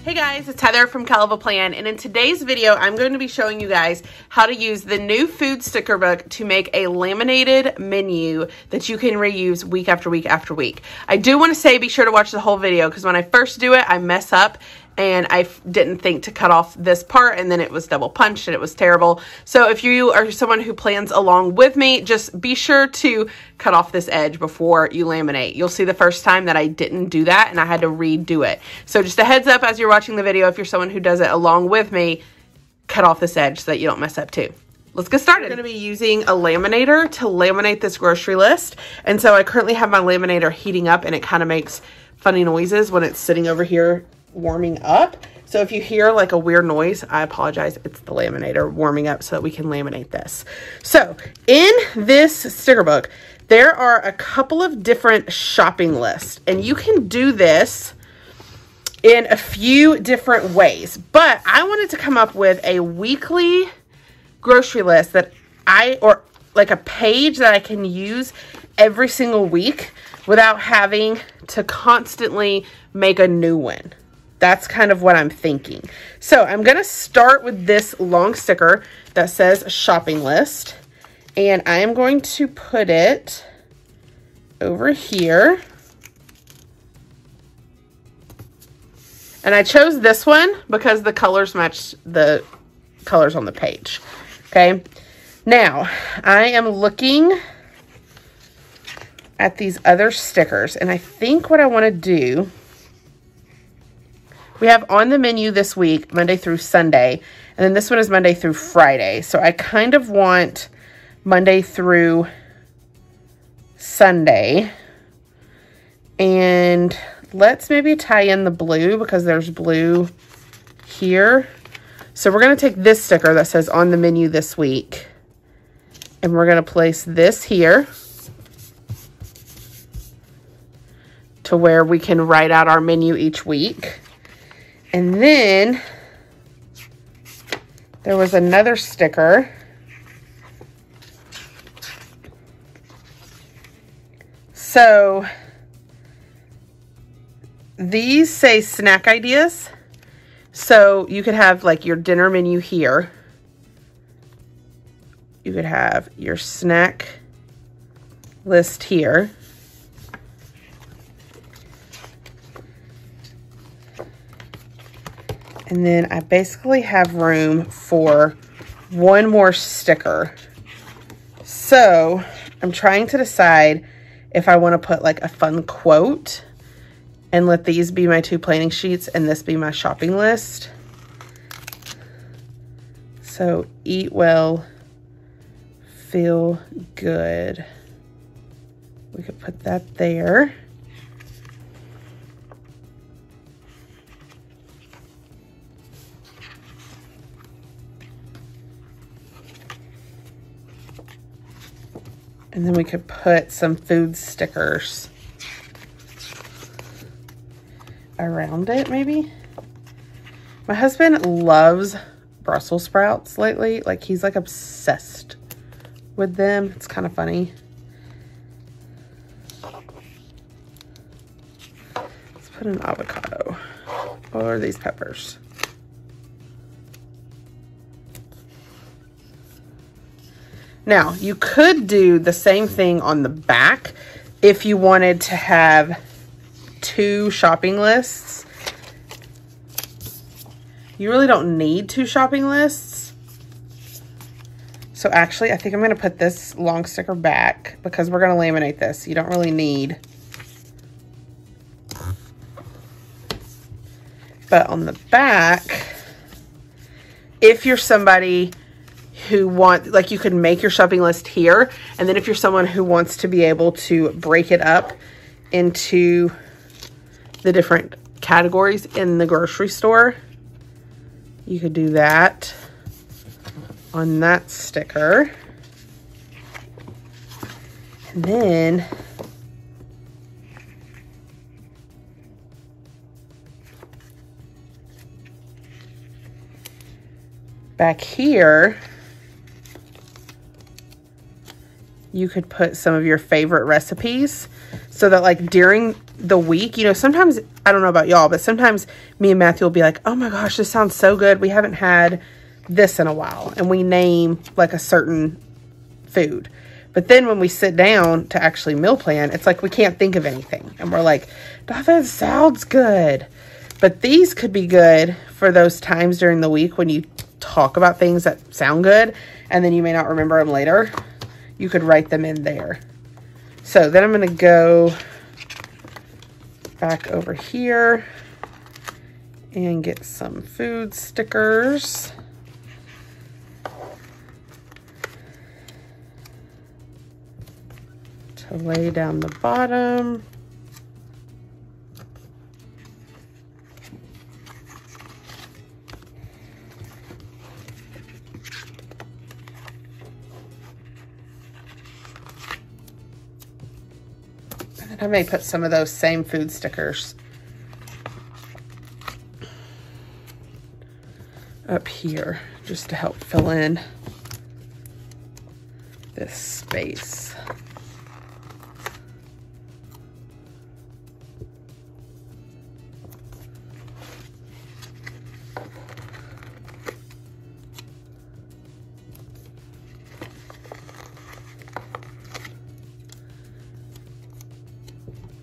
Hey guys, it's Heather from Kell Plan, and in today's video, I'm going to be showing you guys how to use the new food sticker book to make a laminated menu that you can reuse week after week after week. I do want to say be sure to watch the whole video because when I first do it, I mess up and I didn't think to cut off this part, and then it was double punched and it was terrible. So if you are someone who plans along with me, just be sure to cut off this edge before you laminate. You'll see the first time that I didn't do that and I had to redo it. So just a heads up as you're watching the video, if you're someone who does it along with me, cut off this edge so that you don't mess up too. Let's get started. We're going to be using a laminator to laminate this grocery list. And so I currently have my laminator heating up and it kind of makes funny noises when it's sitting over here warming up. So if you hear like a weird noise, I apologize. It's the laminator warming up so that we can laminate this. So in this sticker book, there are a couple of different shopping lists, and you can do this in a few different ways. But I wanted to come up with a weekly grocery list that or like a page that I can use every single week without having to constantly make a new one. That's kind of what I'm thinking. So I'm going to start with this long sticker that says shopping list. And I am going to put it over here. And I chose this one because the colors match the colors on the page. Okay. Now I am looking at these other stickers, and I think what I want to do, we have on the menu this week, Monday through Sunday, and then this one is Monday through Friday. So I kind of want Monday through Sunday. And let's maybe tie in the blue because there's blue here. So we're going to take this sticker that says on the menu this week, and we're going to place this here to where we can write out our menu each week. And then there was another sticker. So these say snack ideas. So you could have like your dinner menu here. You could have your snack list here. And then I basically have room for one more sticker. So I'm trying to decide if I want to put like a fun quote and let these be my two planning sheets and this be my shopping list. So eat well, feel good. We could put that there. And then we could put some food stickers around it, maybe. My husband loves Brussels sprouts lately. Like, he's like obsessed with them. It's kind of funny. Let's put an avocado. Or these peppers. Now, you could do the same thing on the back if you wanted to have two shopping lists. You really don't need two shopping lists. So actually, I think I'm going to put this long sticker back because we're going to laminate this. You don't really need. But on the back, if you're somebody who like, you could make your shopping list here, and then if you're someone who wants to be able to break it up into the different categories in the grocery store, you could do that on that sticker. And then back here, you could put some of your favorite recipes so that like during the week, you know, sometimes, I don't know about y'all, but sometimes me and Matthew will be like, oh my gosh, this sounds so good. We haven't had this in a while. And we name like a certain food. But then when we sit down to actually meal plan, it's like we can't think of anything. And we're like, that sounds good. But these could be good for those times during the week when you talk about things that sound good and then you may not remember them later. You could write them in there. So then I'm going to go back over here and get some food stickers. To lay down the bottom. I may put some of those same food stickers up here just to help fill in this space.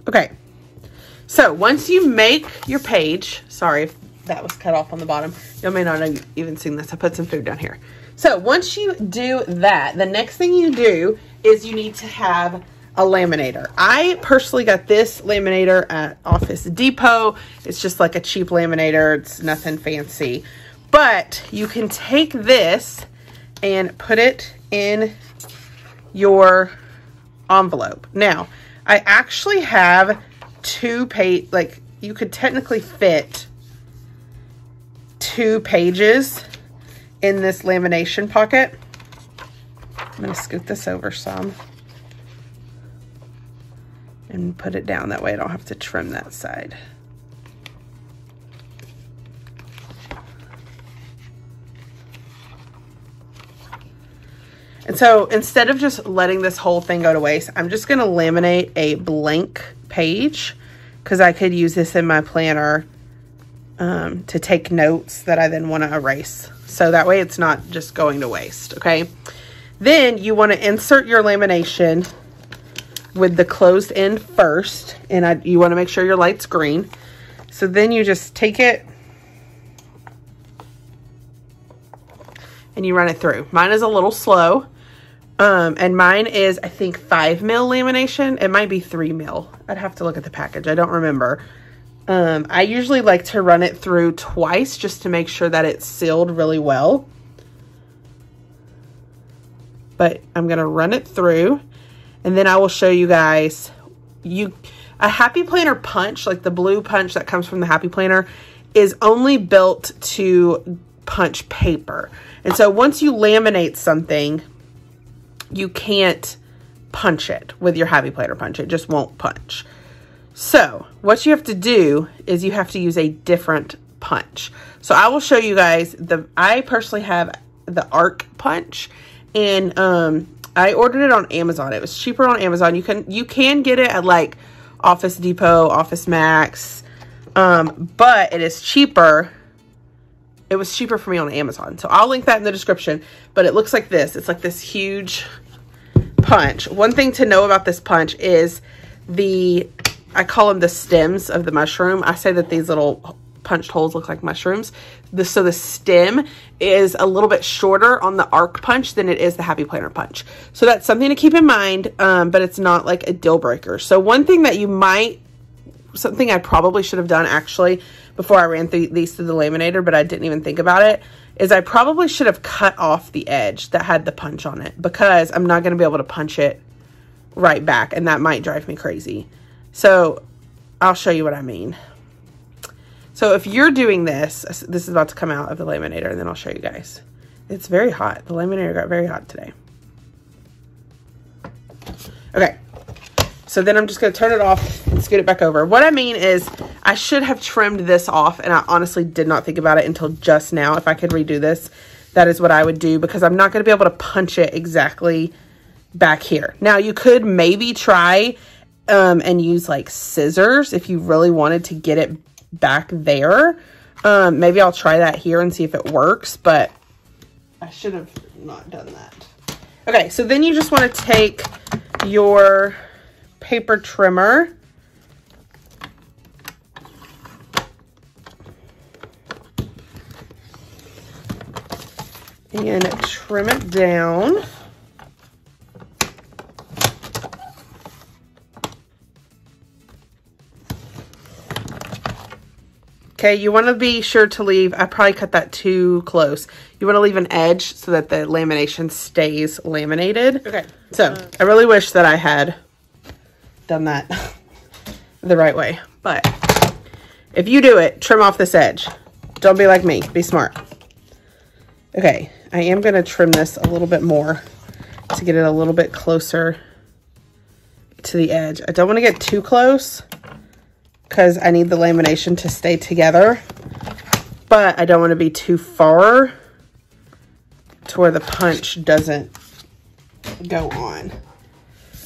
Okay, so once you make your page, sorry if that was cut off on the bottom. You may not have even seen this. I put some food down here. So once you do that, the next thing you do is you need to have a laminator. I personally got this laminator at Office Depot. It's just like a cheap laminator. It's nothing fancy. But you can take this and put it in your envelope. Now, I actually have like you could technically fit 2 pages in this lamination pocket. I'm going to scoot this over some and put it down. That way I don't have to trim that side. And so instead of just letting this whole thing go to waste, I'm just going to laminate a blank page because I could use this in my planner to take notes that I then want to erase. So that way it's not just going to waste, okay? Then you want to insert your lamination with the closed end first, and you want to make sure your light's green. So then you just take it and you run it through. Mine is a little slow. And mine is, I think, 5 mil lamination. It might be 3 mil. I'd have to look at the package. I don't remember. I usually like to run it through twice just to make sure that it's sealed really well. But I'm going to run it through and then I will show you guys a Happy Planner punch, like the blue punch that comes from the Happy Planner, is only built to punch paper. And so once you laminate something, you can't punch it with your Happy Planner punch. It just won't punch. So what you have to do is you have to use a different punch. So I will show you guys I personally have the arc punch, and I ordered it on Amazon. It was cheaper on Amazon. You can get it at like Office Depot, Office Max, but it is cheaper. It was cheaper for me on Amazon. So I'll link that in the description, but it looks like this. It's like this huge punch. One thing to know about this punch is I call them the stems of the mushroom. I say that these little punched holes look like mushrooms. So the stem is a little bit shorter on the arc punch than it is the Happy Planner punch. So that's something to keep in mind, but it's not like a deal breaker. So one thing that something I probably should have done actually before I ran these through the laminator, but I didn't even think about it, is I probably should have cut off the edge that had the punch on it, because I'm not going to be able to punch it right back, and that might drive me crazy. So I'll show you what I mean. So if you're doing this is about to come out of the laminator, and then I'll show you guys. It's very hot. The laminator got very hot today. Okay. So then I'm just going to turn it off and scoot it back over. What I mean is I should have trimmed this off, and I honestly did not think about it until just now. If I could redo this, that is what I would do, because I'm not going to be able to punch it exactly back here. Now you could maybe try and use like scissors if you really wanted to get it back there. Maybe I'll try that here and see if it works, but I should have not done that. Okay, so then you just want to take your paper trimmer and trim it down. Okay, you want to be sure to leave, I probably cut that too close. You want to leave an edge so that the lamination stays laminated. Okay, so I really wish that I had done that the right way. But if you do it, trim off this edge. Don't be like me, be smart. Okay, I am going to trim this a little bit more to get it a little bit closer to the edge. I don't want to get too close because I need the lamination to stay together, but I don't want to be too far to where the punch doesn't go on.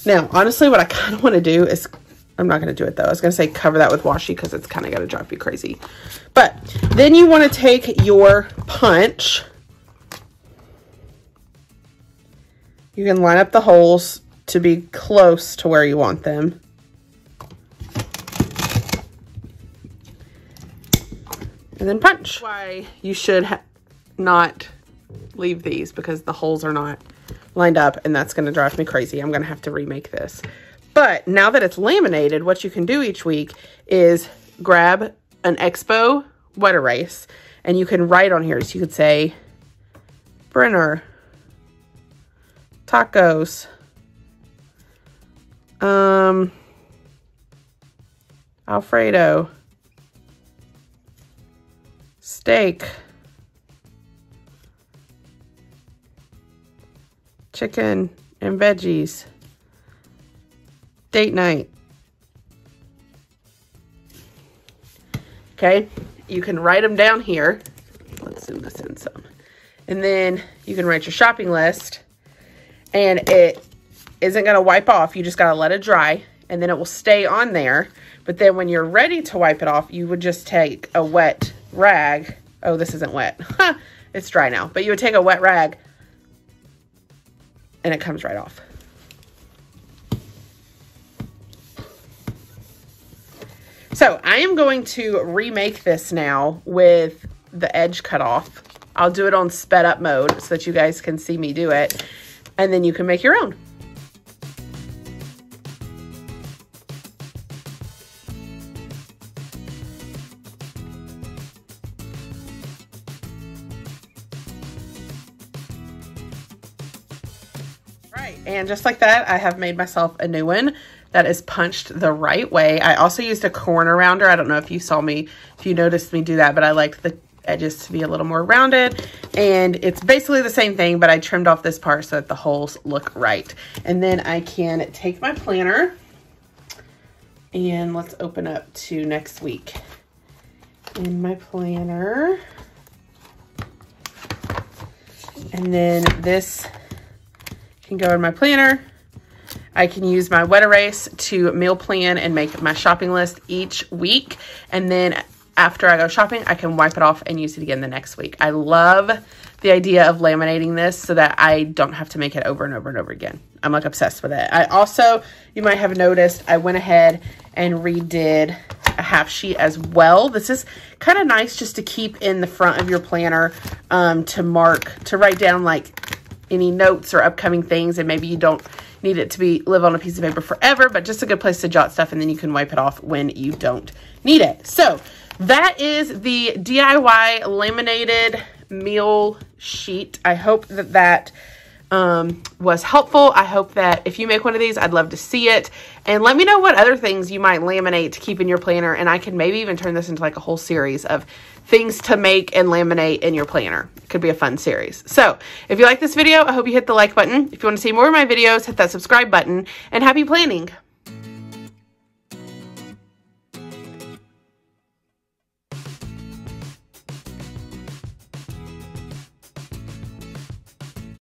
Now, honestly, what I kind of want to do is, I'm not going to do it though. I was going to say cover that with washi because it's kind of going to drive me crazy. But then you want to take your punch. You can line up the holes to be close to where you want them. And then punch. Why you should not leave these, because the holes are not lined up and that's going to drive me crazy. I'm going to have to remake this. But now that it's laminated, what you can do each week is grab an Expo wet erase and you can write on here. So you could say Brenner, tacos, Alfredo, steak, chicken and veggies, date night. Okay, you can write them down here. Let's zoom this in some. And then you can write your shopping list, and it isn't going to wipe off. You just got to let it dry, and then it will stay on there. But then when you're ready to wipe it off, you would just take a wet rag. Oh, this isn't wet. It's dry now. But you would take a wet rag and it comes right off. So I am going to remake this now with the edge cut off. I'll do it on sped up mode so that you guys can see me do it. And then you can make your own. And just like that, I have made myself a new one that is punched the right way. I also used a corner rounder. I don't know if you saw me, if you noticed me do that, but I liked the edges to be a little more rounded. And it's basically the same thing, but I trimmed off this part so that the holes look right. And then I can take my planner and let's open up to next week. In my planner. And then this can go in my planner. I can use my wet erase to meal plan and make my shopping list each week. And then after I go shopping, I can wipe it off and use it again the next week. I love the idea of laminating this so that I don't have to make it over and over and over again. I'm like obsessed with it. I also, you might have noticed, I went ahead and redid a half sheet as well. This is kind of nice just to keep in the front of your planner to write down like any notes or upcoming things, and maybe you don't need it to live on a piece of paper forever, but just a good place to jot stuff, and then you can wipe it off when you don't need it. So that is the DIY laminated meal sheet. I hope that that was helpful. I hope that if you make one of these, I'd love to see it, and let me know what other things you might laminate to keep in your planner, and I can maybe even turn this into like a whole series of things to make and laminate in your planner. It could be a fun series. So if you like this video, I hope you hit the like button. If you want to see more of my videos, hit that subscribe button, and happy planning.